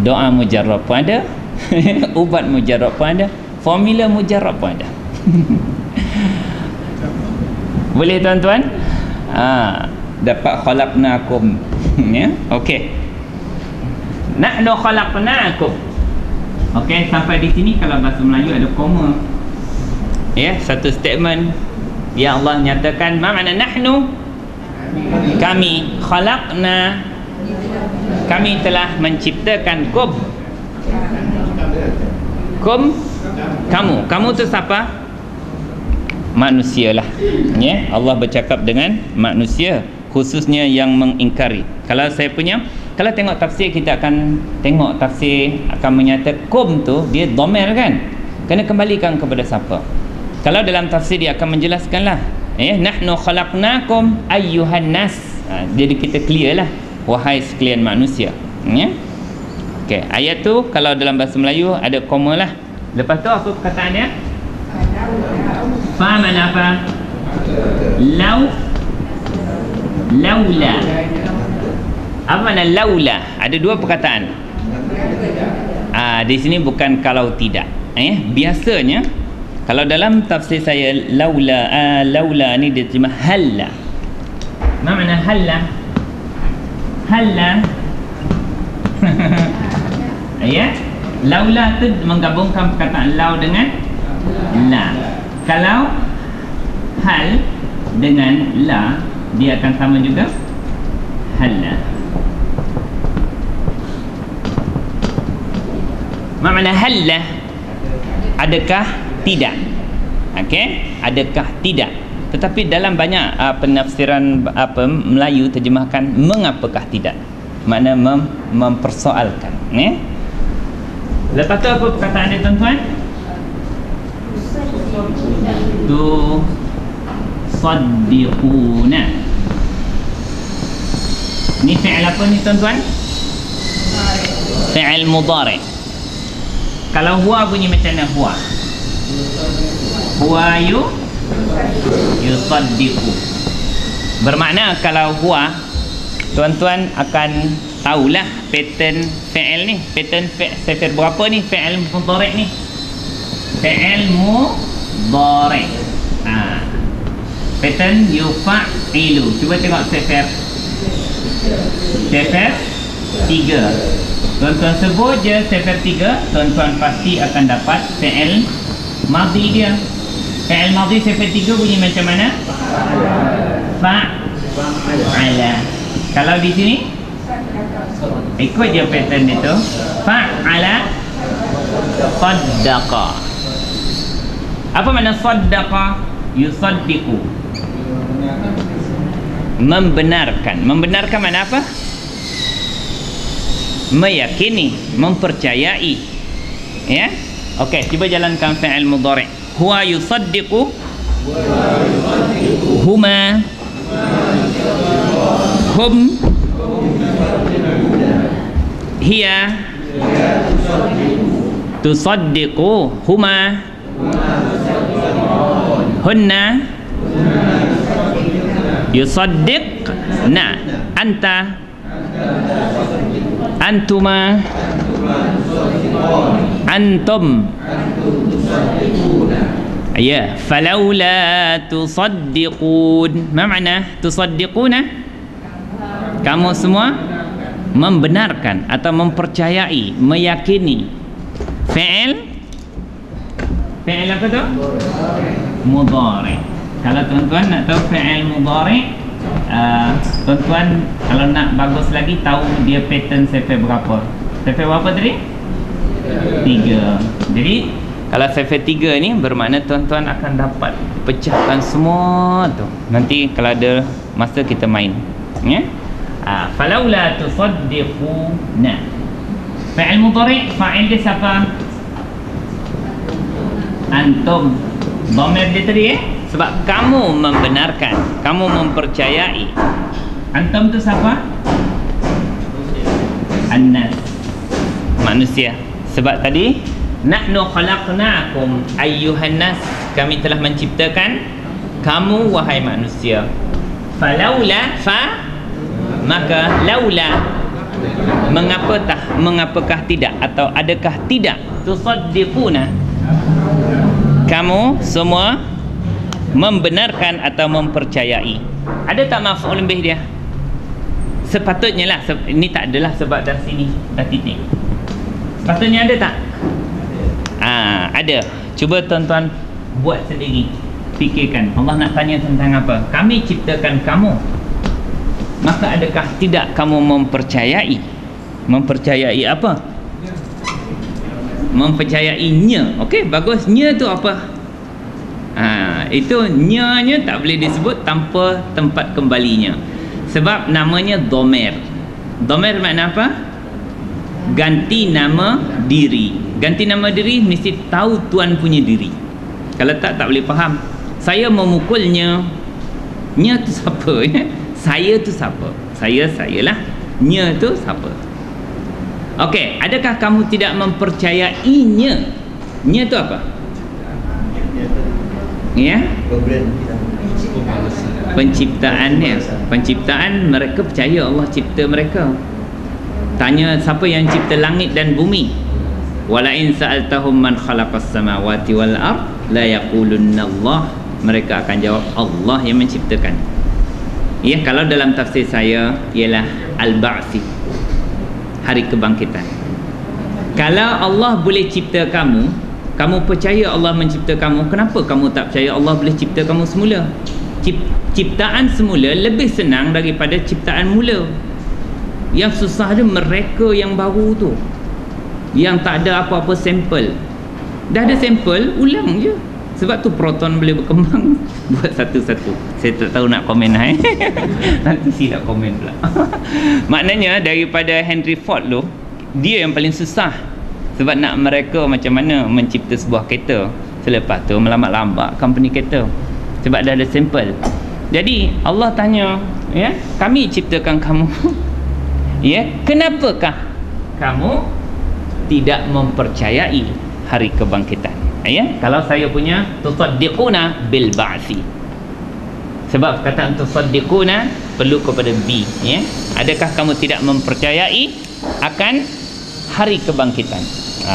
Doa mujarrab pun ada. Ubat mujarrab pun ada. Formula mujarrab pun ada. Boleh tuan-tuan? Dapat khalaqnakum. Okey. Nahnu khalaqnakum. Okey, sampai di sini kalau bahasa Melayu ada koma. Satu statement yang Allah nyatakan, makna nahnu, kami, khalaqna, kami telah menciptakan kum, kamu tu siapa? Manusia lah. Allah bercakap dengan manusia, khususnya yang mengingkari. Kalau tengok tafsir, kita akan tengok tafsir akan menyatakan kum tu dia dhamir kan, kena kembalikan kepada siapa. Kalau dalam tafsir dia akan menjelaskanlah, nahnu khalaqnakum ayyuhan nas. Jadi kita clear lah, wahai sekalian manusia. Okey, ayat tu kalau dalam bahasa Melayu ada koma lah. Lepas tu apa perkataan dia? Fa mana apa? Laula. Apa makna laula? Ada dua perkataan. Di sini bukan kalau tidak. Biasanya kalau dalam tafsir saya laula ni dia terjemah halla. Apa makna halla? Laula tu menggabungkan perkataan lau dengan la. Kalau hal dengan la, dia akan sama juga halla. Makna halla, adakah tidak? Adakah tidak? Tetapi dalam banyak penafsiran Melayu terjemahkan mengapakah tidak, makna mempersoalkan. Lepas tu apa perkataan dia tuan-tuan? Tu saddiquna. Ni fi'il apa ni tuan-tuan? Fi'il mudhari'. Kalau huwa bunyi macam mana huwa? Huwa yusaddiqu. Bermakna kalau huwa, tuan-tuan akan tahulah pattern fi'il ni. Pattern fi'il berapa ni? Fi'il mudhari' ni. Fi'il mudhari'. Pattern yufa'ilu. Cuba tengok sefer 3. Tuan-tuan sebut je sefer 3, tuan-tuan pasti akan dapat fi'il madhi dia. Fi'il madhi sefer 3 bunyi macam mana? Fa'ala. Kalau di sini ikut je pattern dia tu. Fa'ala saddaqa. Apa makna saddaqa? Yusaddiqu, membenarkan. Membenarkan makna apa? Meyakini, mempercayai. Okey, cuba jalankan fi'il mudhari'. Huwa yusaddiqu, huma, hum, hiya tusaddiqu, huma, hunna yusaddiqna, anta, antuma, antum. Falaula tusaddiqun. Ma makna tusaddiquna? Kamu semua membenarkan atau mempercayai, meyakini. Fi'il apa tu? Mudhari'. Kalau tuan-tuan nak tahu fi'il mudhari', tuan-tuan kalau nak bagus lagi tahu dia pattern sefer berapa. Sefer berapa tadi? 3. Jadi kalau sefer 3 ni bermakna tuan-tuan akan dapat pecahkan semua tu. Nanti kalau ada masa kita main. Falaula tusaddiquna. Fi'il mudhari', fa'il dia siapa? Antum. Dhamir dia tadi sebab kamu membenarkan, kamu mempercayai. Antum tu siapa? An-nas, manusia. Sebab tadi nahnu khalaqnakum ayyuhan nas, kami telah menciptakan kamu wahai manusia. Falaula, maka laula, mengapakah tidak, atau adakah tidak tusaddiquna, kamu semua membenarkan atau mempercayai. Ada tak maf'ul bih dia? Sepatutnya lah. Ini tak adalah sebab dah sini dah titik. Sepatutnya ada tak? Ada. Cuba tuan-tuan buat sendiri, fikirkan. Allah nak tanya tentang apa? Kami ciptakan kamu, maka adakah tidak kamu mempercayai? Mempercayai apa? Mempercayainya. Okey, bagus. Nya tu apa? Itu nya tak boleh disebut tanpa tempat kembalinya, sebab namanya domer. Domer makna apa? Ganti nama diri. Ganti nama diri mesti tahu tuan punya diri. Kalau tak boleh faham. Saya memukulnya, nya tu siapa? Saya tu siapa? Sayalah. Nya tu siapa? Okey, adakah kamu tidak mempercayainya? Nya tu apa? Ya? Penciptaannya. Penciptaan, mereka percaya Allah cipta mereka. Tanya siapa yang cipta langit dan bumi? Wala in sa'altahum man khalaqas samawati wal ard la yaqulunna Allah. Mereka akan jawab Allah yang menciptakan. Ya, kalau dalam tafsir saya ialah al-ba'si, hari kebangkitan. Kalau Allah boleh cipta kamu, kamu percaya Allah mencipta kamu, kenapa kamu tak percaya Allah boleh cipta kamu semula? Ciptaan semula lebih senang daripada ciptaan mula. Yang susah dia mereka yang baru tu, yang tak ada apa-apa sampel. Dah ada sampel, ulang je. Sebab tu proton boleh berkembang. Buat satu-satu. Saya tak tahu nak komen nanti silap komen pula. Maknanya daripada Henry Ford tu, dia yang paling susah. Sebab nak mereka macam mana mencipta sebuah kereta, selepas tu melambat-lambat company kereta, sebab dah ada sampel. Jadi Allah tanya, ya, kami ciptakan kamu, ya, kenapakah kamu tidak mempercayai hari kebangkitan? Ya, kalau saya punya tusaddiquna bil ba'si, sebab perkataan tusaddiquna perlu kepada bi, ya. Adakah kamu tidak mempercayai akan hari kebangkitan?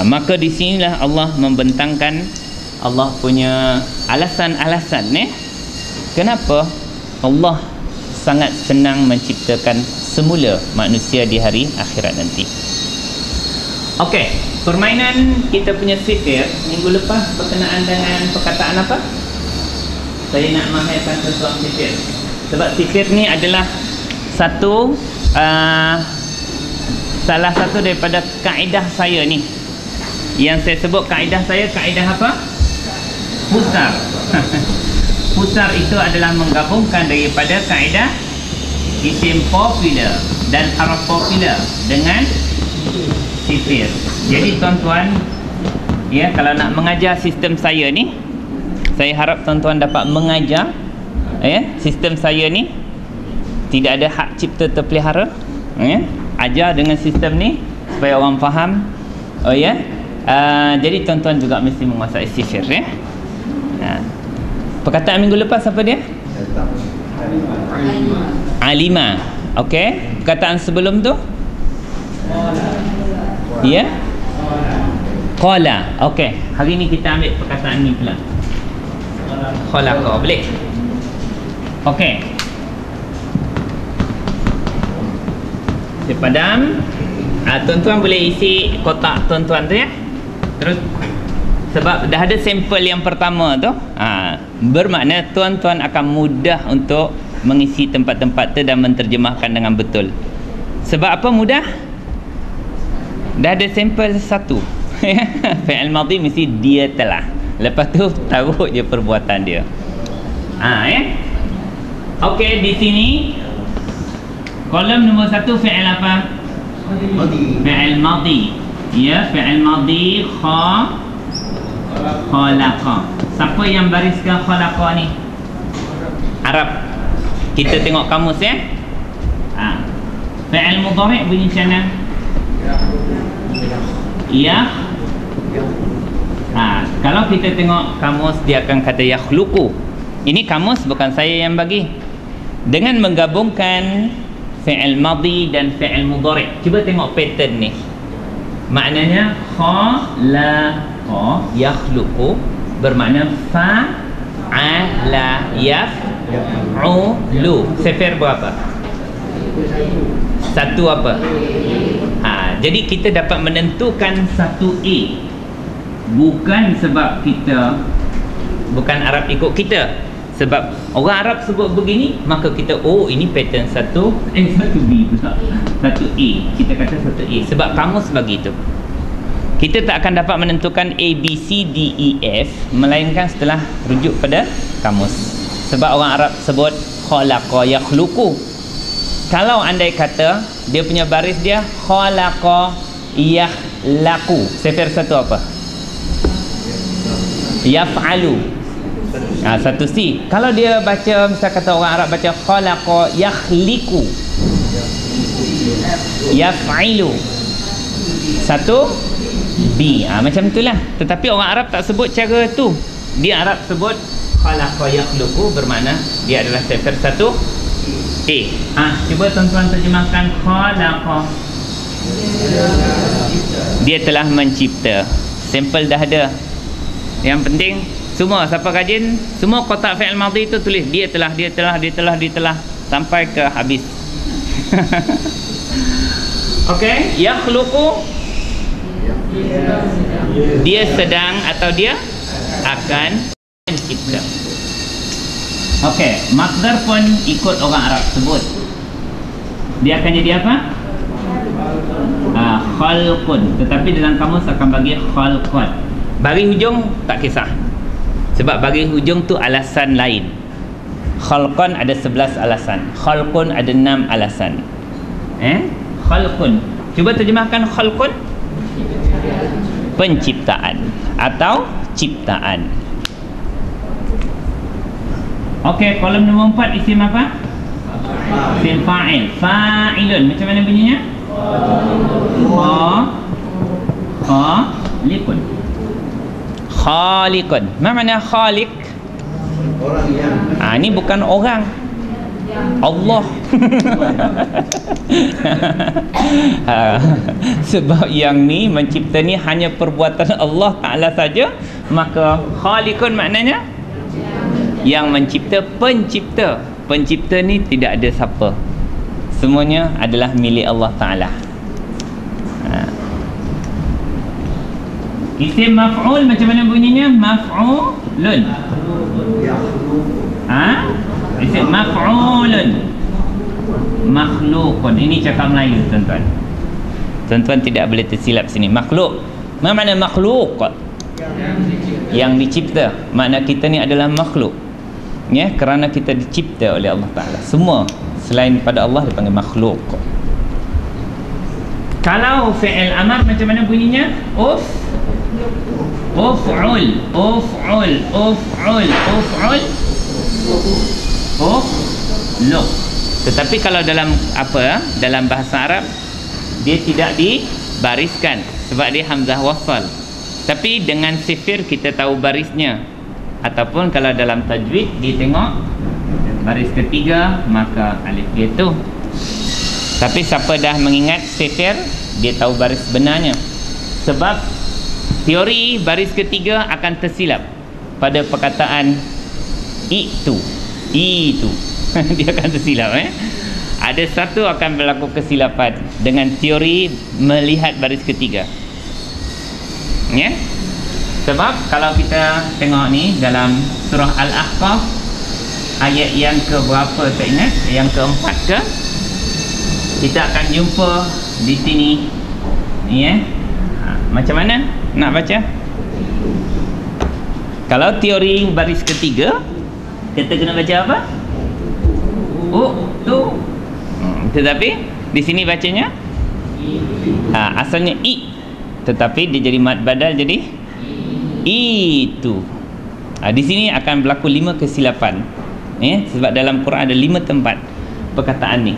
Maka di sinilah Allah membentangkan Allah punya alasan-alasan, kenapa Allah sangat senang menciptakan semula manusia di hari akhirat nanti. Okey, permainan kita punya sifir minggu lepas berkenaan dengan perkataan apa? Saya nak mahirkan tentang sifir. Sebab sifir ni adalah salah satu daripada kaedah saya ni. Yang saya sebut kaedah saya, kaedah apa? Pusar. Pusar itu adalah menggabungkan daripada kaedah isim popular dan haraf popular dengan sifir. Jadi tuan-tuan, ya, kalau nak mengajar sistem saya ni, saya harap tuan-tuan dapat mengajar, ya, sistem saya ni tidak ada hak cipta terpelihara, ya. Ajar dengan sistem ni supaya orang faham. Ya. Jadi tuan-tuan juga mesti menguasai sifir, ya. Perkataan minggu lepas apa dia? Alima. Okey. Perkataan sebelum tu? Ya. Qala. Okey. Hari ni kita ambil perkataan ni pula. Khalaqa. Boleh? Okey. Dia padam. Tuan-tuan boleh isi kotak tuan-tuan tu, ya. Terus sebab dah ada sampel yang pertama tu, bermakna tuan-tuan akan mudah untuk mengisi tempat-tempat tu dan menterjemahkan dengan betul. Sebab apa mudah? Dah ada sampel satu. Fi'il madhi mesti dia telah. Lepas tu taruh je perbuatan dia. Okey, di sini kolom nombor 1 fi'il apa? Madhi. Fi'il madhi. Ya, fi'il madhi khalaqa. Siapa yang bariskan khalaqa ni? Arab. Kita tengok kamus, ya. Fi'il mudhari' bunyi macam mana? Ya. Kalau kita tengok kamus, dia akan kata yakhluqu. Ini kamus, bukan saya yang bagi. Dengan menggabungkan fi'il madhi dan fi'il mudhari'. Cuba tengok pattern ni. Maknanya khalaqa yakhluqu bermakna fa'ala yaf'ulu. Sifir berapa? Satu apa? Jadi kita dapat menentukan satu A. Bukan sebab kita bukan Arab ikut kita. Sebab orang Arab sebut begini, maka kita ini pattern satu B pula. Satu A. Kita kata satu A. Sebab kamus bagi itu. Kita tak akan dapat menentukan A, B, C, D, E, F melainkan setelah rujuk pada kamus. Sebab orang Arab sebut khalaqa yakhluqu. Kalau andai kata dia punya baris dia khalaqa yakhlaqu, sifir satu apa? Yaf'alu. Satu C. Kalau dia baca, misal kata orang Arab baca khalaqa yakhliqu, yaf'ilu, satu B. Macam itulah. Tetapi orang Arab tak sebut cara tu. Dia Arab sebut khalaqa yakhluqu bermakna dia adalah sifir satu A. Cuba tuan-tuan terjemahkan khalaqa. Dia telah mencipta. Sampel dah ada. Yang penting semua siapa rajin, semua kotak fi'il madhi tu tulis dia telah sampai ke habis. Okey, yakhluqu dia sedang atau dia akan mencipta. Okey, masdar pun ikut orang Arab sebut. Dia akan jadi apa? Khalqun. Tetapi dalam kamus akan bagi khalqun. Bagi hujung tak kisah. Sebab bagi hujung tu alasan lain. Khalqun ada 11 alasan. Khalqun ada 6 alasan. Khalqun. Cuba terjemahkan khalqun. Penciptaan atau ciptaan. Okey, kolom nombor 4 isim apa? Isim fa'il. Fa'ilun. Macam mana bunyinya? Khaliqun. Khaliqun. Apa makna khaliq? Orang yang. Ini bukan orang. Allah. Sebab yang ni mencipta ni hanya perbuatan Allah Ta'ala saja, maka khaliqun maknanya yang mencipta, pencipta. Pencipta ni tidak ada siapa. Semuanya adalah milik Allah Ta'ala. Isim maf'ul macam mana bunyinya? Maf'ulun. Isim maf'ulun. Makhluqun. Ini cakap Melayu tuan-tuan. Tuan-tuan tidak boleh tersilap sini. Makhluk. Apa makna makhluk? Yang dicipta. Makna kita ni adalah makhluk. Ya, kerana kita dicipta oleh Allah Ta'ala. Semua selain pada Allah dipanggil makhluk. Kalau fi'il amar macam mana bunyinya? Uf'ul. Tetapi kalau dalam dalam bahasa Arab dia tidak dibariskan sebab dia hamzah wasal. Tapi dengan sifir kita tahu barisnya. Ataupun kalau dalam tajwid dia tengok baris ketiga, maka alif dia tu. Tapi siapa dah mengingat sifir, dia tahu baris benarnya. Sebab teori baris ketiga akan tersilap pada perkataan itu. Dia akan tersilap. Ada satu akan berlaku kesilapan dengan teori melihat baris ketiga. Ya. Sebab kalau kita tengok ni dalam surah Al-Ahqaf ayat yang ke berapa tak ingat, yang keempat ke, kita akan jumpa di sini. Ya. Macam mana nak baca? Kalau teori baris ketiga, kita kena baca apa? Tu. Tetapi di sini bacanya asalnya i, tetapi dia jadi mad badal jadi itu. Di sini akan berlaku 5 kesilapan. Sebab dalam Quran ada 5 tempat perkataan ni.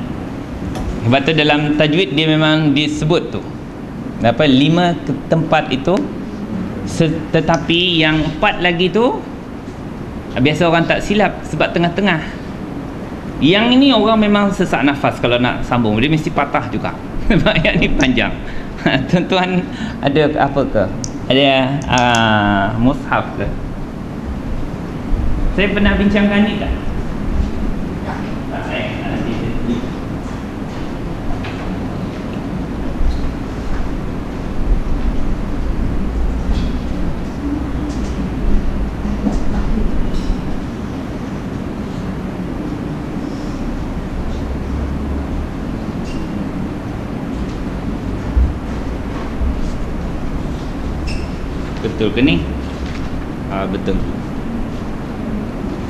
Sebab tu dalam tajwid dia memang disebut tu. 5 tempat itu. Tetapi yang 4 lagi tu biasa orang tak silap sebab tengah-tengah. Yang ini orang memang sesak nafas kalau nak sambung, dia mesti patah juga. Sebab yang ni panjang. Tuan-tuan ada apa ke? Ada mushaf ke? Saya pernah bincangkan ni tak? Tak, saya nanti sedih. Betul ke ni? Betul.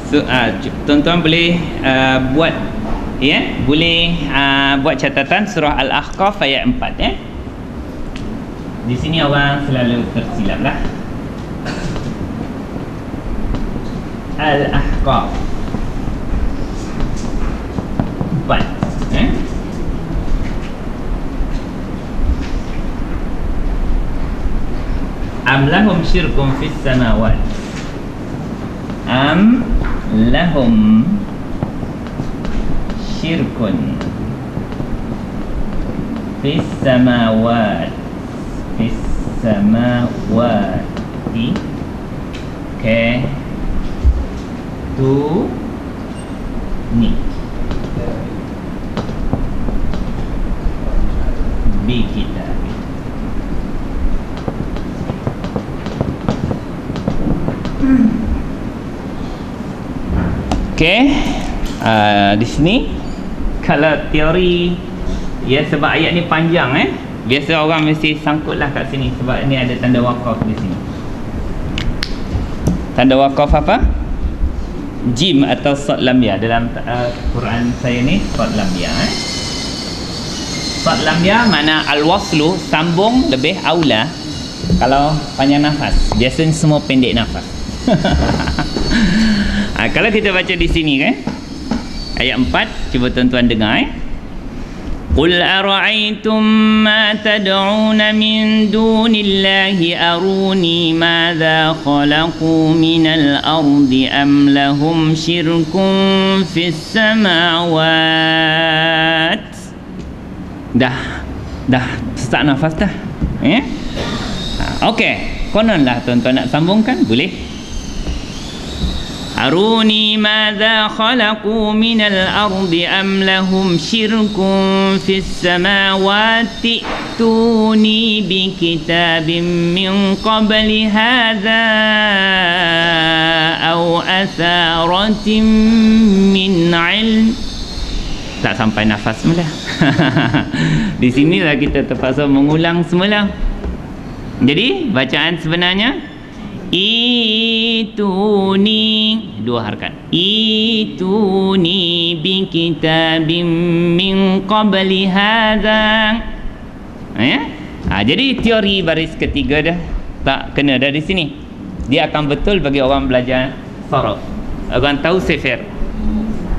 So, tuan-tuan boleh buat, ya, boleh buat catatan surah Al-Ahqaf ayat 4, ya. Di sini orang selalu tersilap lah. Al-Ahqaf 4, ya. Am lahum syirkun fis samawat. Am lahum syirkun fis samawat. Fis samawati. Ke tu ni bi kita. Okey, di sini kalau teori, ya, sebab ayat ni panjang, biasa orang mesti sangkutlah kat sini sebab ni ada tanda waqaf di sini. Tanda waqaf apa? Jim atau sad lam ya. Dalam Quran saya ni sad lam ya. Sad lam ya makna al-waslu, sambung lebih aula. Kalau panjang nafas, biasanya semua pendek nafas. Kalau kita baca di sini, kan, ayat 4, cuba tuan-tuan dengar, Qul ara'aytum ma tad'una min dunillahi aruni madza khalaqu minal ardi am lahum syirkun fis samawat. Dah sesak nafas dah, ya. Okey, kononlah tuan-tuan nak sambungkan, boleh. Aruni madza khalaqu minal ardi am lahum syirkun fis samawati tuni bi kitabim min qabli hadza aw atharatin min ilm. Tak sampai nafas semula. Di sinilah kita terpaksa mengulang semula. Jadi bacaan sebenarnya ituni, dua harakat, ituni bi kitabim min qabli hadza, ya. Jadi teori baris ketiga dah tak kena dah di sini. Dia akan betul bagi orang belajar saraf, orang tahu sifir,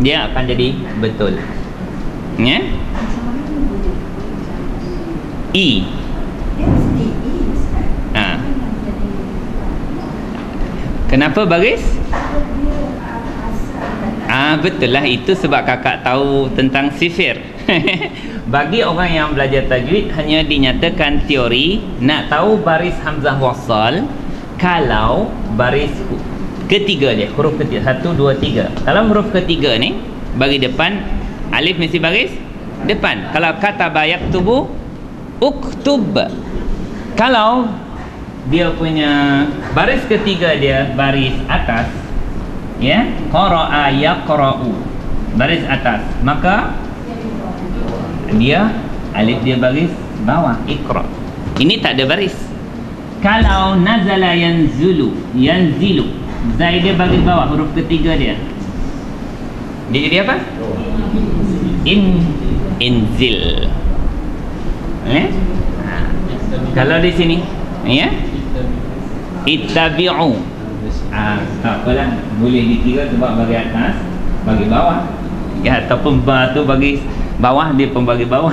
dia akan jadi betul, ya. Kenapa baris? Betul lah, itu sebab kakak tahu tentang sifir. Bagi orang yang belajar tajwid, hanya dinyatakan teori nak tahu baris hamzah wasal kalau baris ketiga dia, huruf ketiga, 1, 2, 3. Kalau huruf ketiga ni bagi depan, alif mesti baris depan. Kalau kata bayak tubuh uktub. Kalau dia punya baris ketiga dia baris atas, ya, qara'a yaqra'u, baris atas, maka dia alif dia baris bawah, iqra. Ini tak ada baris. Kalau nazala yanzulu, yanzilu, zai dia baris bawah, huruf ketiga dia jadi apa? Inzil, kalau di sini, ya, ittabi'u. Tak apalah, boleh dikira sebab bagi atas, bagi bawah, ya, ataupun tu bagi bawah, dia pun bagi bawah.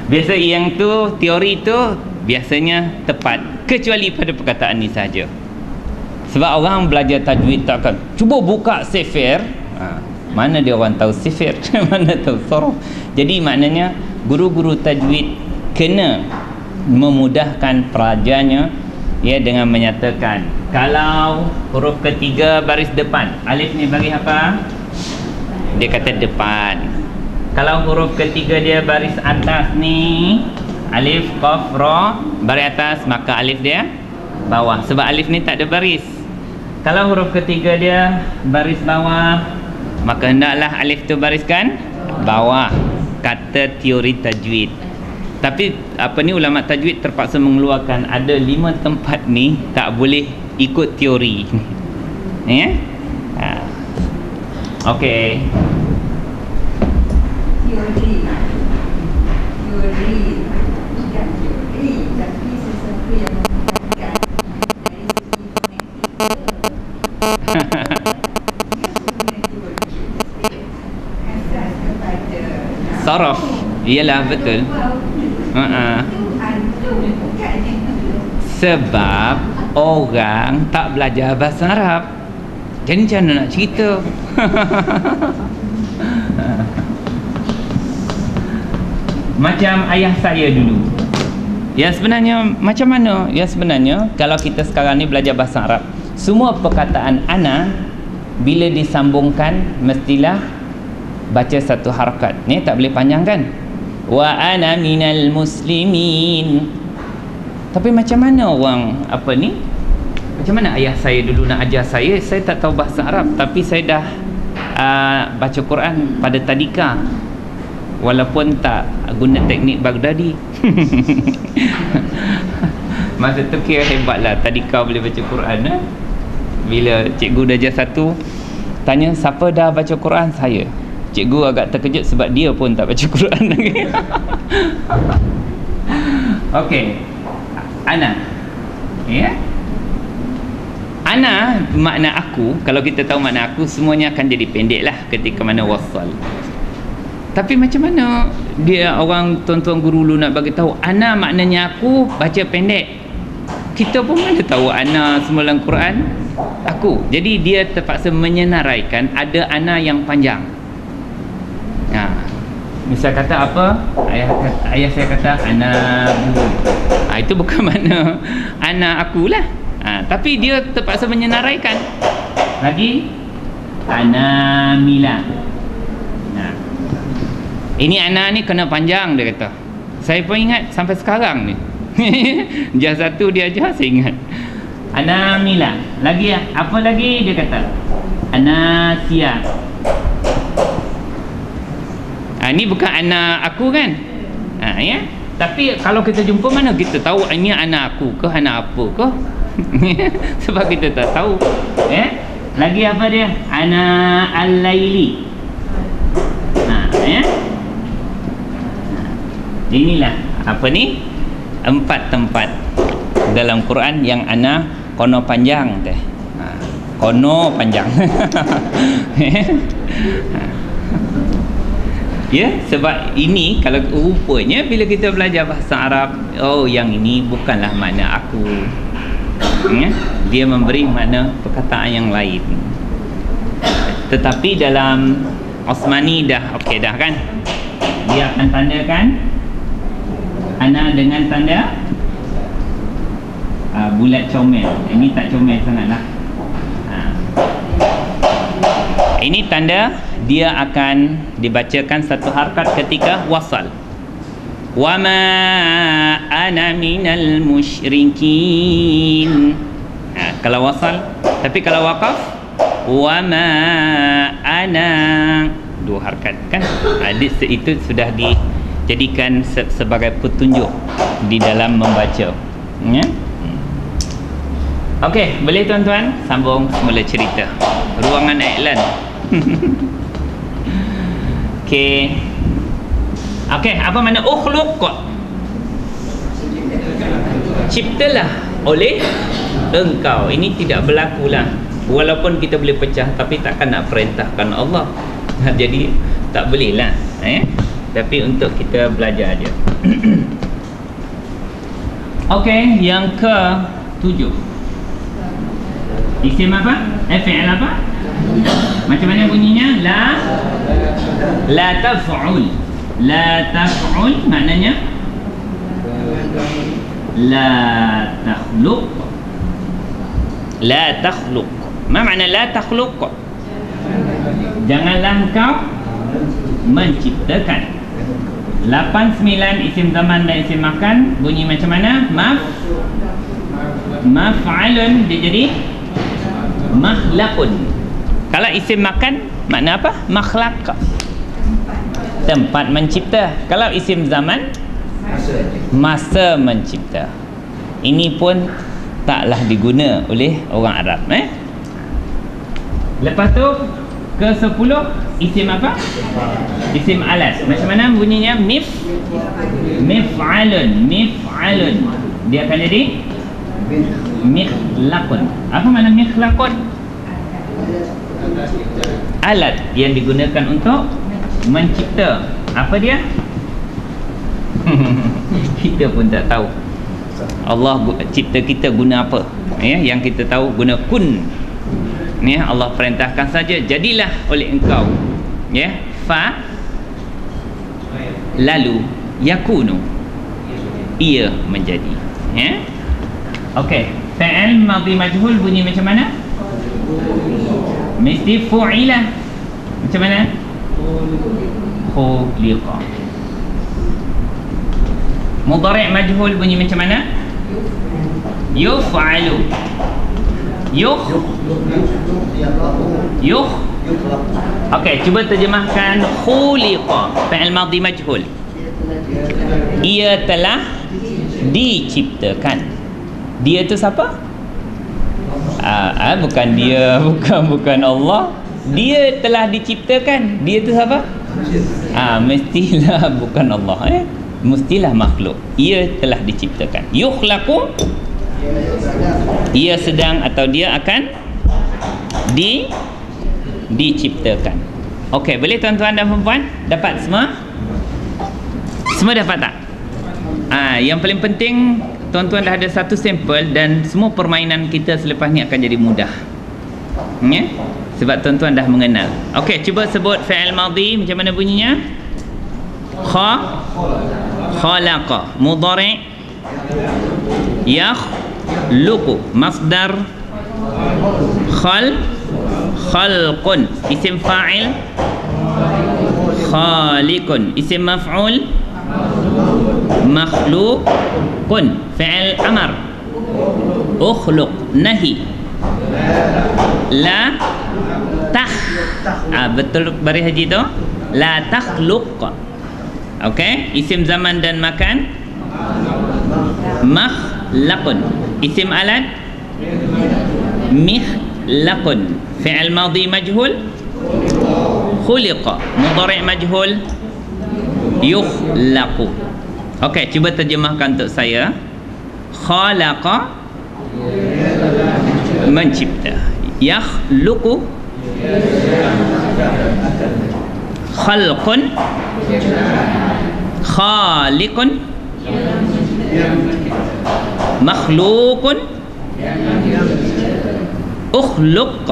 Biasa yang tu, teori tu biasanya tepat, kecuali pada perkataan ni saja. Sebab orang belajar tajwid takkan cuba buka sifir, Mana dia orang tahu sifir, mana tahu sorof. Jadi maknanya guru-guru tajwid kena memudahkan pelajarnya, ya, dengan menyatakan kalau huruf ketiga baris depan, alif ni baris apa? Dia kata depan. Kalau huruf ketiga dia baris atas ni, alif, qaf, ra, baris atas, maka alif dia bawah. Sebab alif ni tak ada baris. Kalau huruf ketiga dia baris bawah, maka hendaklah alif tu bariskan bawah. Kata teori tajwid. Tapi apa ni, ulama tajwid terpaksa mengeluarkan ada 5 tempat ni tak boleh ikut teori. Ya? Okey. Teori bukan teori, tapi sesuatu yang memudahkan dari segi asas kepada Sorof. Iyalah, betul. Sebab orang tak belajar bahasa Arab. Jadi macam mana nak cerita? Macam ayah saya dulu. Ya sebenarnya macam mana? Ya sebenarnya kalau kita sekarang ni belajar bahasa Arab, semua perkataan ana bila disambungkan mestilah baca satu harakat. Ni tak boleh panjang kan? Wa ana minal muslimin. Tapi macam mana orang apa ni? Macam mana ayah saya dulu nak ajar saya tak tahu bahasa Arab, tapi saya dah baca Quran pada tadika. Walaupun tak guna teknik Baghdadi. Masa tu kira hebatlah tadika boleh baca Quran. Bila cikgu dah ajar satu, tanya siapa dah baca Quran? Saya. Cikgu agak terkejut sebab dia pun tak baca Quran lagi. Okey. Ana. Ya. Ana makna aku, kalau kita tahu makna aku, semuanya akan jadi pendek lah ketika mana wasal. Tapi macam mana dia orang tuan-tuan guru lu nak bagi tahu ana maknanya aku baca pendek? Kita pun mana tahu ana semua dalam Quran aku. Jadi dia terpaksa menyenaraikan ada ana yang panjang. Misal kata apa? Ayah saya kata ana bu. Itu bukan makna ana akulah. Tapi dia terpaksa menyenaraikan. Lagi ana mila. Ini ana ni kena panjang, dia kata. Saya pun ingat sampai sekarang ni. Jas satu dia ajar, saya ingat. Ana mila. Lagi apa lagi dia kata? Ana sia. Ini bukan ana aku kan? Ya. Tapi kalau kita jumpa, mana kita tahu ini ana aku ke ana apa ke? Sebab kita tak tahu. Lagi apa dia? Ana al-laili. Ya. Inilah apa ni? 4 tempat dalam Quran yang ana kono panjang teh. Kono panjang. Ya, sebab ini kalau rupanya bila kita belajar bahasa Arab, oh yang ini bukanlah makna aku. Ya, dia memberi makna perkataan yang lain. Tetapi dalam Osmani dah okey dah kan? Dia akan tandakan ana dengan tanda bulat comel. Ini tak comel sangatlah. Ini tanda dia akan dibacakan satu harakat ketika wasal. Wa ma ana minal musyrikin. Kalau wasal, tapi kalau waqaf wa ma ana, 2 harakat kan? Itu sudah dijadikan sebagai petunjuk di dalam membaca. Ya? Okey, boleh tuan-tuan sambung semula cerita. Ruangan iklan. Okey. Okey, apa makna ukhluq? Ciptalah oleh engkau. Ini tidak berlakulah. Walaupun kita boleh pecah, tapi takkan nak perintahkan Allah. Jadi tak bolehlah. Tapi untuk kita belajar aja. Okey, yang ke-7. Isim apa? Fi'il apa? Macam mana bunyinya? La taf'ul. La taf'ul maknanya la takhluq. La takhluq. Apa makna la takhluq? Janganlah engkau menciptakan. 8, 9 isim zaman dan isim makan bunyi macam mana? Maf'alun, dia jadi makhlaqun. Kalau isim makan makna apa? Makhlaq, tempat mencipta. Kalau isim zaman, masa mencipta. Ini pun taklah diguna oleh orang Arab. Lepas tu ke 10 isim apa? Isim alat. Macam mana bunyinya? Mif'alun. Dia akan jadi mikhlaqun. Apa makna mikhlaqun? Alat yang digunakan untuk mencipta. Apa dia? Kita pun tak tahu. Allah cipta kita guna apa? Yang kita tahu guna kun. Allah perintahkan saja, jadilah oleh engkau. Fa lalu yakunu, ia menjadi. Okey, fi'il madhi majhul bunyi macam mana? Mesti fu'ila. Macam mana? Khuliqa. Mudhari' majhul bunyi macam mana? Yuf'alu. Okey, cuba terjemahkan khuliqa. Fi'il madhi majhul. Ia telah diciptakan. Dia tu siapa? Bukan dia, bukan Allah. Dia telah diciptakan. Dia tu siapa? Mestilah bukan Allah. Mestilah makhluk. Ia telah diciptakan. Yukhlaqu, ia sedang atau dia akan diciptakan. Okey, boleh tuan-tuan dan puan-puan? Dapat semua? Semua dapat tak? Yang paling penting tuan-tuan dah ada satu sampel dan semua permainan kita selepas ni akan jadi mudah. Sebab tuan-tuan dah mengenal. Okey, cuba sebut fi'il madhi macam mana bunyinya? Khalaqa. Mudhari' yakhluqu. Masdar khalqun. Isim fa'il khaliqun. Isim maf'ul makhluqun. Fi'il amar ukhluq. Nahi la betul baris haji tu, la takhluq. Okey, isim zaman dan makan makhlaqun. Isim alat mikhlaqun. Fi'il madhi majhul khuliqa. Mudhari' majhul yukhlaqu. Okey, cuba terjemahkan untuk saya. Khalaqa, mencipta. Yakhluqu, khalqun. Khaliqun, makhluqun. Ukhluq,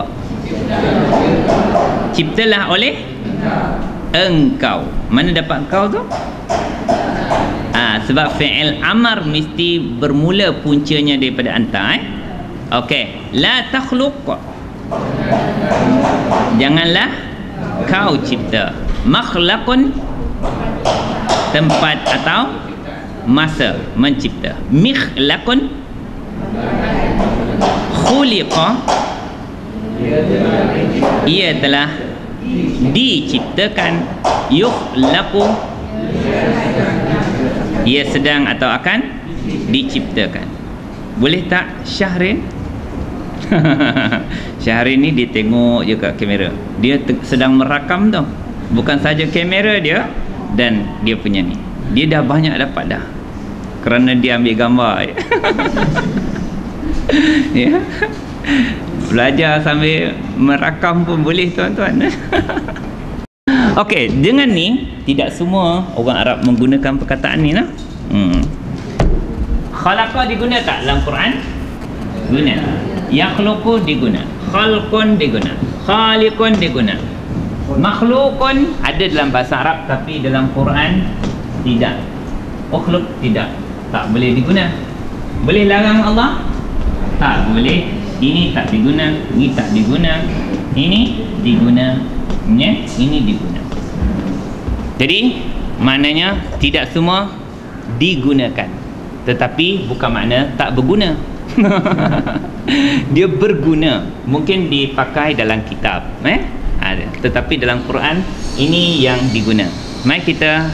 ciptalah oleh engkau. Mana dapat engkau tu? Sebab fi'il amar mesti bermula puncanya daripada anta. Okey, la takhluq, janganlah kau cipta. Makhlaqun, tempat atau masa mencipta. Mikhlaqun, khuliqa, ia telah diciptakan. Yukhlaqu, ia sedang atau akan diciptakan. Boleh tak Syahrin? Syahrin ni dia tengok je kat kamera. Dia sedang merakam tau. Bukan saja kamera dia dan dia punya ni. Dia dah banyak dapat dah. Kerana dia ambil gambar. Ya. Belajar sambil merakam pun boleh tuan-tuan. Okey, dengan ni tidak semua orang Arab menggunakan perkataan ni lah. Khalaqa diguna tak dalam Quran? Guna. Yakhluqu diguna. Khalqun diguna, khaliqun diguna. Makhlukun ada dalam bahasa Arab tapi dalam Quran tidak. Ukhluk tidak, tak boleh diguna. Boleh larang Allah? Tak boleh. Ini tak diguna, ini tak diguna, ini diguna, ya? Ini diguna. Jadi maknanya tidak semua digunakan, tetapi bukan makna tak berguna. Dia berguna, mungkin dipakai dalam kitab, tetapi dalam Quran ini yang diguna. Mari kita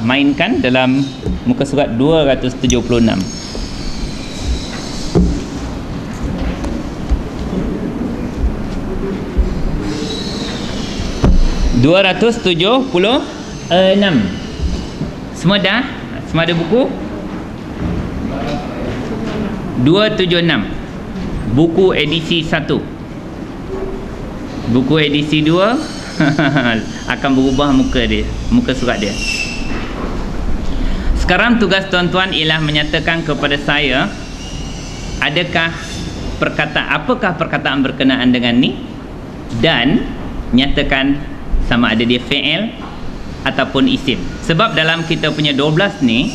mainkan dalam muka surat 276. 276. Semua dah? Semua ada buku? 276. Buku edisi 1. Buku edisi 2 akan berubah muka dia, muka surat dia. Sekarang tugas tuan-tuan ialah menyatakan kepada saya, apakah perkataan berkenaan dengan ni, dan nyatakan sama ada dia fi'il ataupun isim. Sebab dalam kita punya 12 ni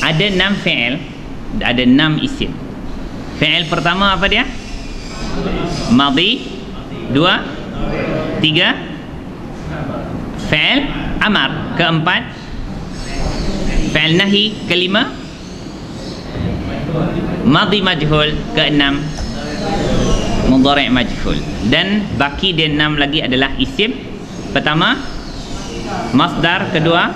ada 6 fi'il, ada 6 isim. Fi'il pertama apa dia? Madhi. 2, 3 fi'il amar. Keempat fi'il nahi. Kelima madhi majhul. Keenam mudhari' majhul. Dan baki dia 6 lagi adalah isim. Pertama masdar, kedua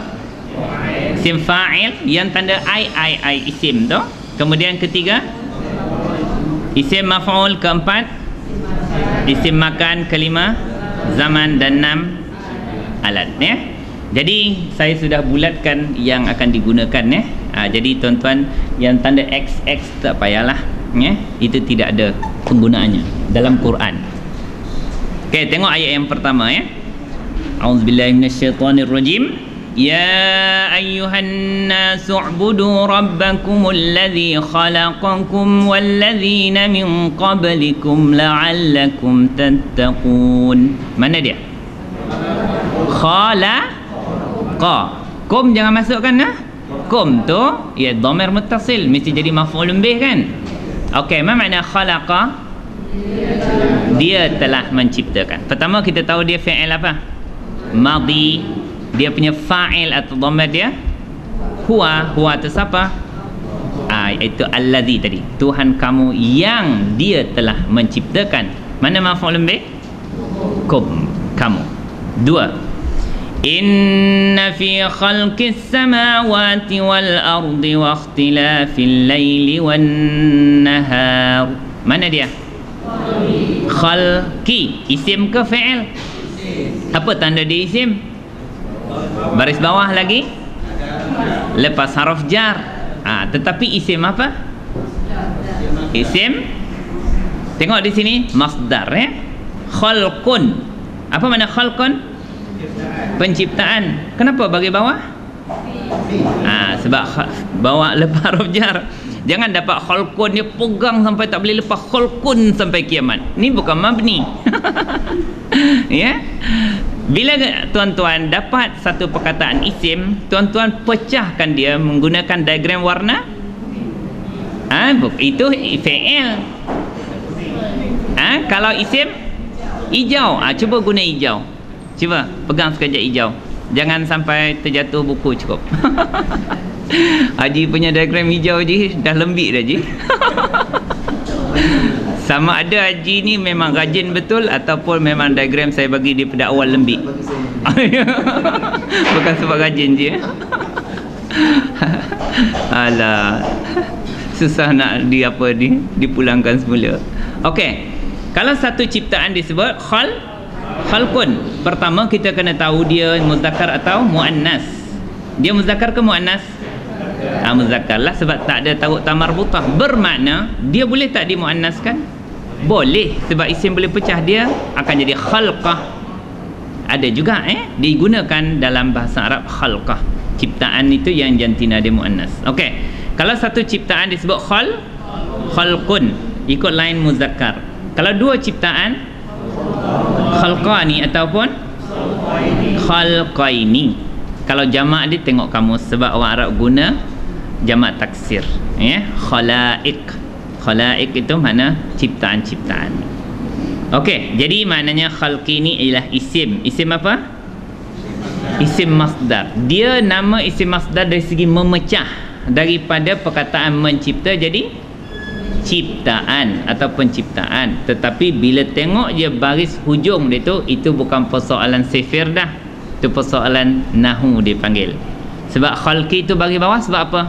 isim fa'il yang tanda ai isim tu. Kemudian ketiga isim maf'ul, keempat isim makan, kelima zaman, dan 6 alat, ya. Jadi saya sudah bulatkan yang akan digunakan, ya. Jadi tuan-tuan yang tanda XX tak payahlah, ya. Itu tidak ada penggunaannya dalam Quran. Okey, tengok ayat yang pertama, ya. A'udzubillahi minasyaitonirrajim. Ya ayyuhan nasu u'budu rabbakumul ladzi khalaqakum walladzina min qablikum la'allakum tattaqun. Mana dia? Khalaqa. Kum jangan masukkan, nah. Kum tu ya dhamir muttasil, mesti jadi maf'ulun bih, kan? Okey, apa makna khalaqa? Dia telah menciptakan. Pertama kita tahu dia fi'il apa? Madhi. Dia punya fa'il atau dhamir dia huwa. Huwa tu siapa? Itu allazi tadi, Tuhan kamu yang dia telah menciptakan. Mana maf'ulun bih? Kum, kamu. 2. Inna fi khalqis samawati wal ardi wa ikhtilafil laili wan nahar. Mana dia? Khalqi. Isim ke fi'il? Apa tanda dia isim? Baris bawah lagi lepas haruf jar. Tetapi isim apa? Isim, tengok di sini masdar, ya. Khalqun. Apa makna khalqun? Penciptaan. Kenapa bagi bawah? Sebab bawah lepas haruf jar. Jangan dapat khalqun dia pegang sampai tak boleh lepas, khalqun sampai kiamat. Ni bukan mabni. Ya. Bila tuan-tuan dapat satu perkataan isim, tuan-tuan pecahkan dia menggunakan diagram warna. Itu fi'il. Kalau isim hijau, cuba guna hijau. Cuba pegang sekejap hijau. Jangan sampai terjatuh buku, cukup. Haji punya diagram hijau je dah lembik dah, je. Sama ada Haji ni memang rajin betul ataupun memang diagram saya bagi daripada awal lembik. Bukan sebab rajin je. Alah, susah nak dipulangkan semula. Okey, kalau satu ciptaan disebut khalqun, pertama kita kena tahu dia muzakkar atau muannas. Dia muzakkar ke muannas? Muzakkar lah, sebab tak ada tauk tamarbutah. Bermakna dia boleh tak dimuannaskan? Boleh, sebab isim boleh pecah, dia akan jadi khalqah. Ada juga digunakan dalam bahasa Arab khalqah. Ciptaan itu yang jantina dia muannas. Okey, kalau satu ciptaan disebut khalqun, ikut lain muzakkar. Kalau dua ciptaan, khalqani ataupun khalqaini. Kalau jamak dia tengok kamus, sebab orang Arab guna jamak taksir, ya. Khalaiq itu mana ciptaan-ciptaan. Okey, jadi maknanya khalqi ni ialah isim. Isim apa? Isim masdar. Dia nama isim masdar dari segi memecah daripada perkataan mencipta jadi ciptaan atau penciptaan. Tetapi bila tengok je baris hujung dia tu, itu bukan persoalan sifir dah. Itu persoalan nahu dia panggil. Sebab khalqi tu bagi bawah sebab apa?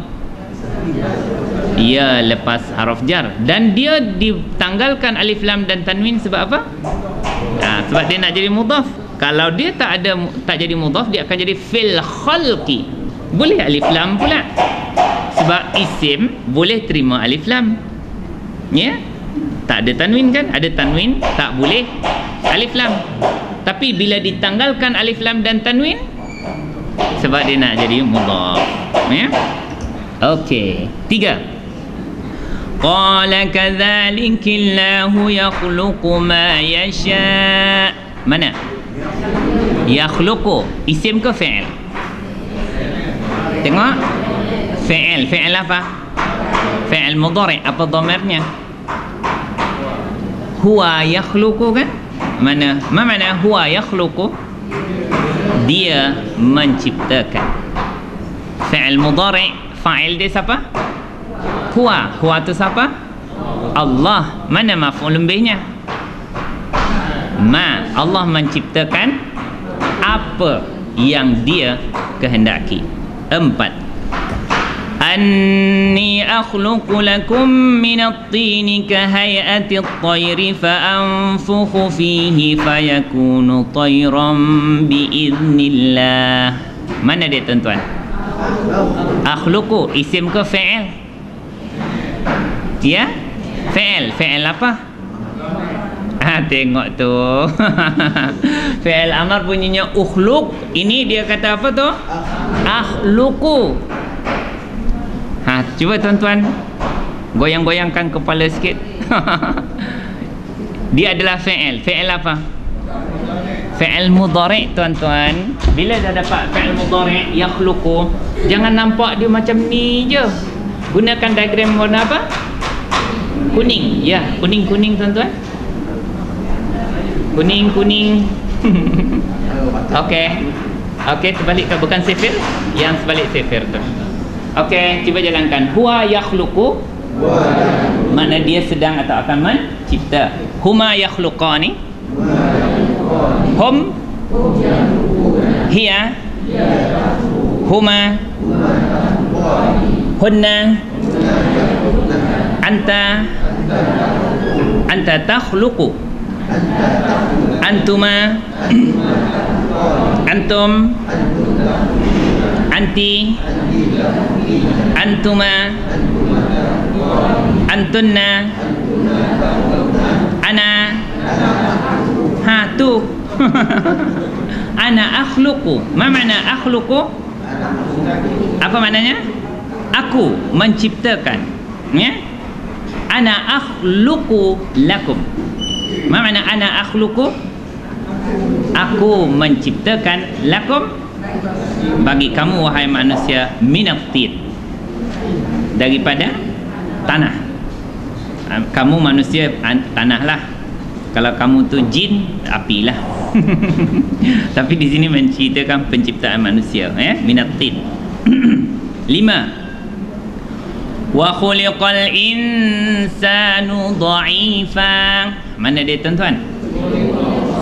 Ya, lepas haraf jar. Dan dia ditanggalkan alif lam dan tanwin sebab apa? Sebab dia nak jadi mudhaf. Kalau dia tak jadi mudhaf, dia akan jadi fil khalqi. Boleh alif lam pula. Sebab isim boleh terima alif lam. Ya? Tak ada tanwin kan? Ada tanwin, tak boleh alif lam. Tapi bila ditanggalkan alif lam dan tanwin, sebab dia nak jadi mudhaf. Ya? Okey. 3. Qala kadzalika Allahu yakhluqu ma yasha. Mana? Yakhluqu isim ke fi'il? Tengok. Fi'il. Fi'il apa? Fi'il mudhari'. Apa dhamirnya? Huwa yakhluqu kan? Mana? Ma makna huwa yakhluqu? Dia menciptakan. Fi'il mudhari', fa'il dia siapa? Huwa. Huwa tu siapa? Allah. Mana maf'ul bihnya? Ma. Allah menciptakan apa yang dia kehendaki. 4. Anni akhluqu lakum minat-tini kahayati at-tayri fa'anfukhu fihi fayakunu tayran biiznillah. Mana dia tuan-tuan? Akhluqu isim ke fi'il? Ya? Fi'il. Fi'il apa? Tengok tu. Fi'il amar bunyinya ukhluq. Ini dia kata apa tu? Akhluqu. Cuba tuan-tuan goyang-goyangkan kepala sikit. Dia adalah fi'il. Fi'il apa? Fi'il mudhari' tuan-tuan. Bila dah dapat fi'il mudhari' yakhluqu, jangan nampak dia macam ni je. Gunakan diagram warna apa? Kuning. Ya, kuning-kuning tuan-tuan. Kuning-kuning. Okey. Okey, terbalik ke? Bukan sifir? Yang sebalik sifir tu. Okey, cuba jalankan. Huwa yakhluqu. Makna dia sedang atau akan mencipta. Huma yakhluqani. Hum. Hiya. Huma. Hunna. Anta. Anta takhluqu. Antuma. Antum. Anti. Antuma. Antunna. Ana. Tu. Ana akhluqu. Ma makna akhluqu? Apa maknanya? Aku menciptakan. Ya? Ana akhluqu lakum. Ma makna ana akhluqu? Aku menciptakan lakum bagi kamu wahai manusia minat-tin, daripada tanah. Kamu manusia tanahlah. Kalau kamu tu jin, apilah. Tapi di sini menceritakan penciptaan manusia, ya, minat-tin. 5. Wa khuliqal insanu dha'ifa. Mana dia tuan-tuan?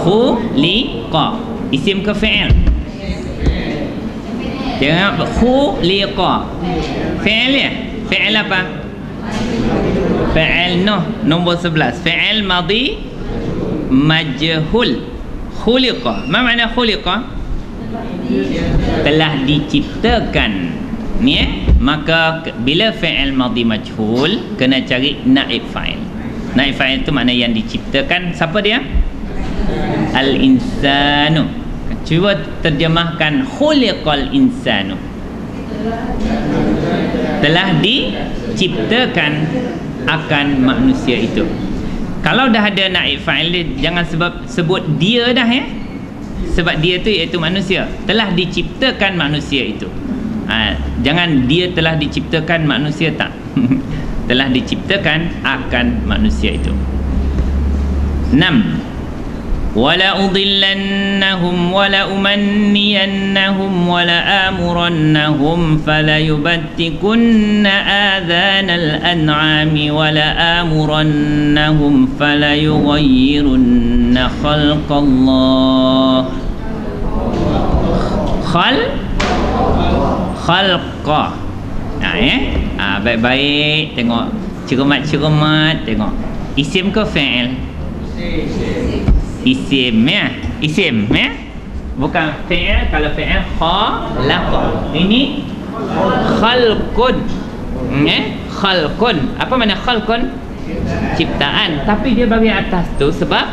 Khuliqa. Isim ke fi'il? Tengok khuliqa. Fi'il ya? Fi'il apa? Fi'il nombor 11. Fi'il madhi majhul. Khuliqa. Apa makna khuliqa? Telah diciptakan. Ni maka bila fi'il madhi majhul kena cari naib fa'il. Naib fa'il tu makna yang diciptakan. Siapa dia? Al-insanu. Cuba terjemahkan khuliqal insanu. Telah diciptakan akan manusia itu. Kalau dah ada naib fa'il dia, jangan sebut dia dah ya. Sebab dia tu iaitu manusia. Telah diciptakan manusia itu. Jangan dia telah diciptakan manusia, tak. Telah diciptakan akan manusia itu. 6. Wala udillannahum wala umanniyannahum wala amurannahum falayubattikunna adhanal an'ami wala amurannahum falayughayyirunna khalqallah. Khalqa. Baik-baik tengok, cermat tengok. Isim ke fi'il? Isim ya. Isim ya. Bukan fi'il. Kalau fi'il khalaqa. Ini khalqun. Khalqun. Apa makna khalqun? Ciptaan. Tapi dia bagi atas tu sebab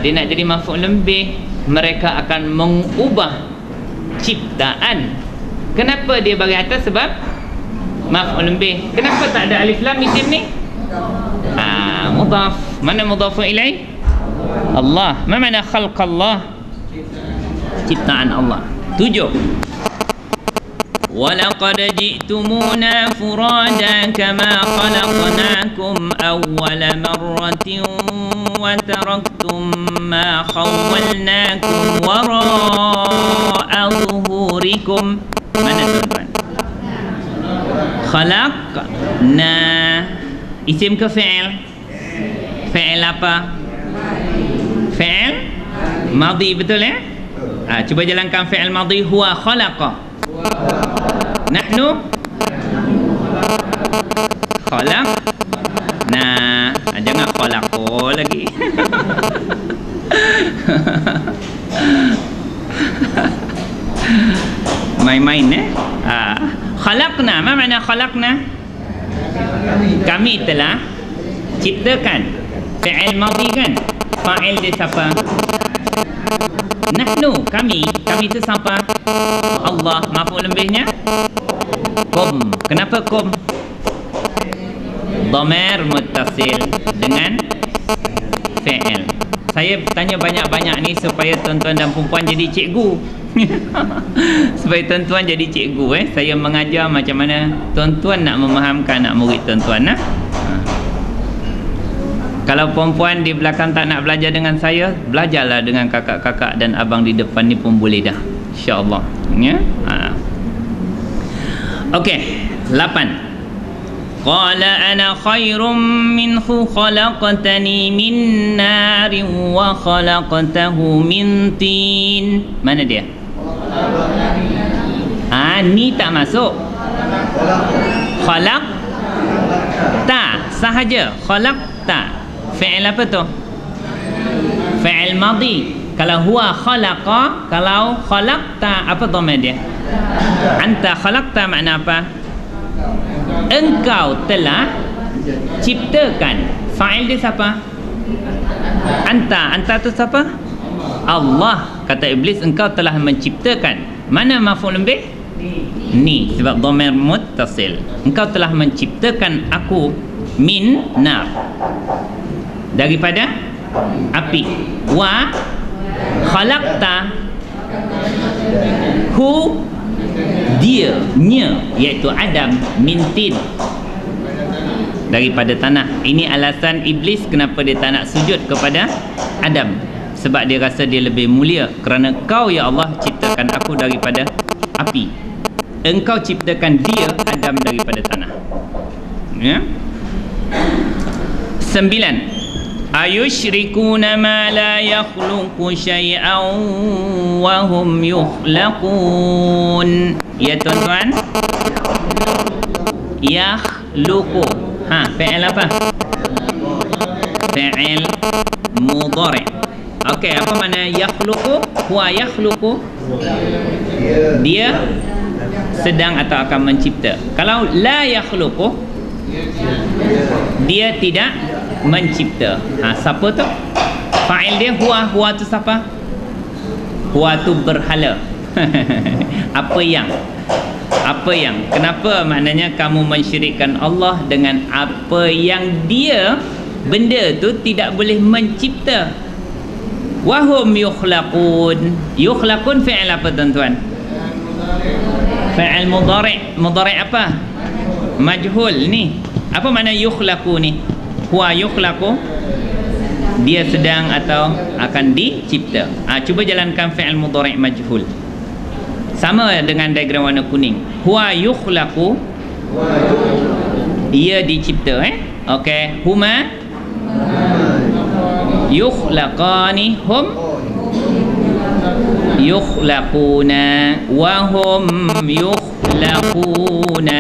dia nak jadi maf'ul lebih. Mereka akan mengubah ciptaan. Kenapa dia bagi atas? Sebab maf'ul lebih. Kenapa tak ada alif lam isim ni? Mudhaf. Mana mudhafu ilaih? Allah. Ma makna khalqallah? Ciptaan Allah. 7. Walaqad ji'tumuna furada kama khalaqnakum awwala marratin wa taraktum ma khawwalnakum wara'a zuhurikum. Mana tuan-tuan? Khalaqna. Isim ke fi'il? Fi'il apa? Fi'il madhi, betul ya? Cuba jalankan fi'il madhi. Huwa khalaqa. Nahnu khalaq. Jangan khalaqo lagi. Main-main khalaqna. Apa makna khalaqna? Kami telah ciptakan. Fi'il madhi kan? Fa'il dia siapa? Nahnu, kami. Kami itu siapa? Allah. Maf'ul lebihnya kum. Kenapa kum? Dhamir muttasil dengan fi'il. Saya tanya banyak-banyak ni supaya tuan-tuan dan perempuan jadi cikgu. Supaya tuan-tuan jadi cikgu. Saya mengajar macam mana tuan-tuan nak memahamkan anak murid tuan-tuan. Kalau perempuan di belakang tak nak belajar dengan saya, belajarlah dengan kakak-kakak dan abang di depan ni pun boleh dah, insya-Allah ya. Okey, 8. Qala ana khairum minhu khalaqtani min narin wa khalaqtahu min tin. Mana dia? Ni tak masuk. Khalaq ta sahaja. Khalaq ta. Fi'il apa tu? Fi'il madhi. Kalau huwa khalaqa, kalau khalaqta, apa dhamir dia? Anta khalaqta makna apa? Engkau telah ciptakan. Fa'il dia siapa? Anta. Anta tu siapa? Allah. Kata iblis, engkau telah menciptakan. Mana maf'ul bih? Ni. Sebab dhamir muttasil. Engkau telah menciptakan aku min nar, daripada api. Wa khalaqta hu, dia, nya, iaitu Adam, min tin, daripada tanah. Ini alasan iblis kenapa dia tak nak sujud kepada Adam. Sebab dia rasa dia lebih mulia. Kerana kau ya Allah ciptakan aku daripada api, engkau ciptakan dia Adam daripada tanah ya. 9. Ayushrikuna ma la yakhluqu syai'an wa hum yukhlaqun. Ya tuan-tuan, yakhluqu. Fi'il apa? Fi'il mudhari'. Okey, apa makna yakhluqu? Huwa yakhluqu, dia sedang atau akan mencipta. Kalau la yakhluqu, dia tidak mencipta. Siapa tu? Fa'il dia huwa. Huwa tu siapa? Huwa tu berhala. Apa yang? Kenapa maknanya kamu mensyirikkan Allah dengan apa yang dia benda tu tidak boleh mencipta. Wahum yukhlaqun. Yukhlaqun fi'il apa tuan-tuan? Fi'il mudhari'. Mudhari' apa? Majhul ni. Apa makna yukhlaqu ni? Huwa yukhlaqu, dia sedang atau akan dicipta. Cuba jalankan fi'il mudhari' majhul. Sama dengan diagram warna kuning. Huwa yukhlaqu, ia dicipta. Okey, huma yukhlaqani, hum yukhlaquna, wa hum yukhlaquna.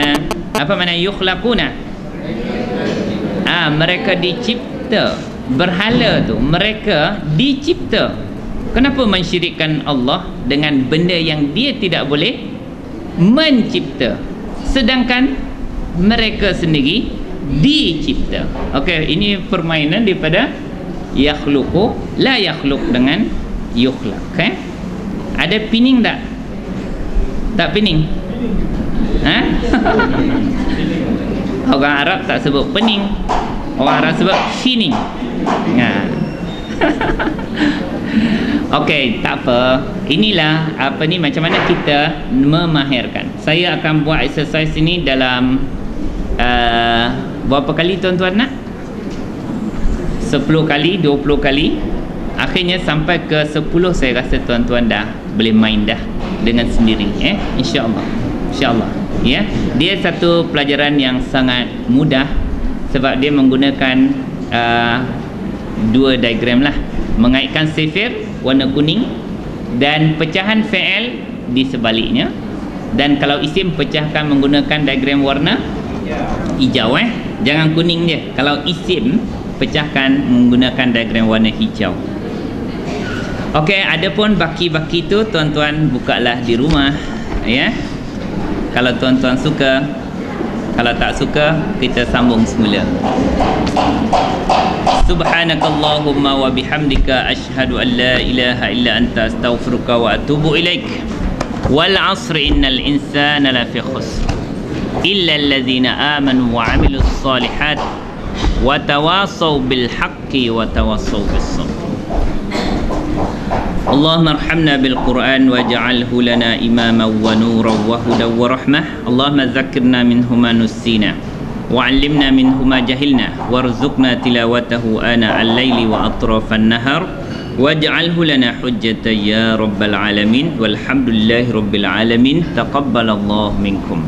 Apa makna yukhlaquna? Mereka dicipta. Berhala tu mereka dicipta. Kenapa mensyirikkan Allah dengan benda yang dia tidak boleh mencipta, sedangkan mereka sendiri dicipta? Okey, ini permainan daripada yakhluqu la yakhluq dengan yukhlaq. Ada pining tak? Tak pining? Orang Arab tak sebut pening, orang Arab sebut fining. Okey, tak apa. Inilah apa ni, macam mana kita memahirkan. Saya akan buat exercise ini dalam berapa kali tuan-tuan nak? 10 kali, 20 kali. Akhirnya sampai ke 10 saya rasa tuan-tuan dah boleh main dah dengan sendiri, insya-Allah. Insya-Allah. Ya. Dia satu pelajaran yang sangat mudah sebab dia menggunakan dua diagram lah. Mengaitkan sifir warna kuning dan pecahan fi'il di sebaliknya, dan kalau isim pecahkan menggunakan diagram warna hijau. Jangan kuning je. Kalau isim pecahkan menggunakan diagram warna hijau. Okey, adapun baki-baki tu tuan-tuan bukalah di rumah, ya. Kalau tuan-tuan suka, kalau tak suka kita sambung semula. Subhanakallahumma wa bihamdika asyhadu an la ilaha illa anta astaghfiruka wa atubu ilaik. Wal 'asri innal insana lafi khusr illa alladhina amanu wa 'amilus solihat wa tawasaw bil haqqi wa tawasaw bis sabr. Allahumma arhamna bil Qur'an waj'alhu lana imaman wa nuran wa hudan wa rahmah. Allahumma dzakkirna minhu ma nussina وعلمنا منه ما جهلنا وارزقنا تلاوته آناء الليل وأطراف النهار واجعله لنا حجة يا رب العالمين والحمد لله رب العالمين. تقبل الله منكم.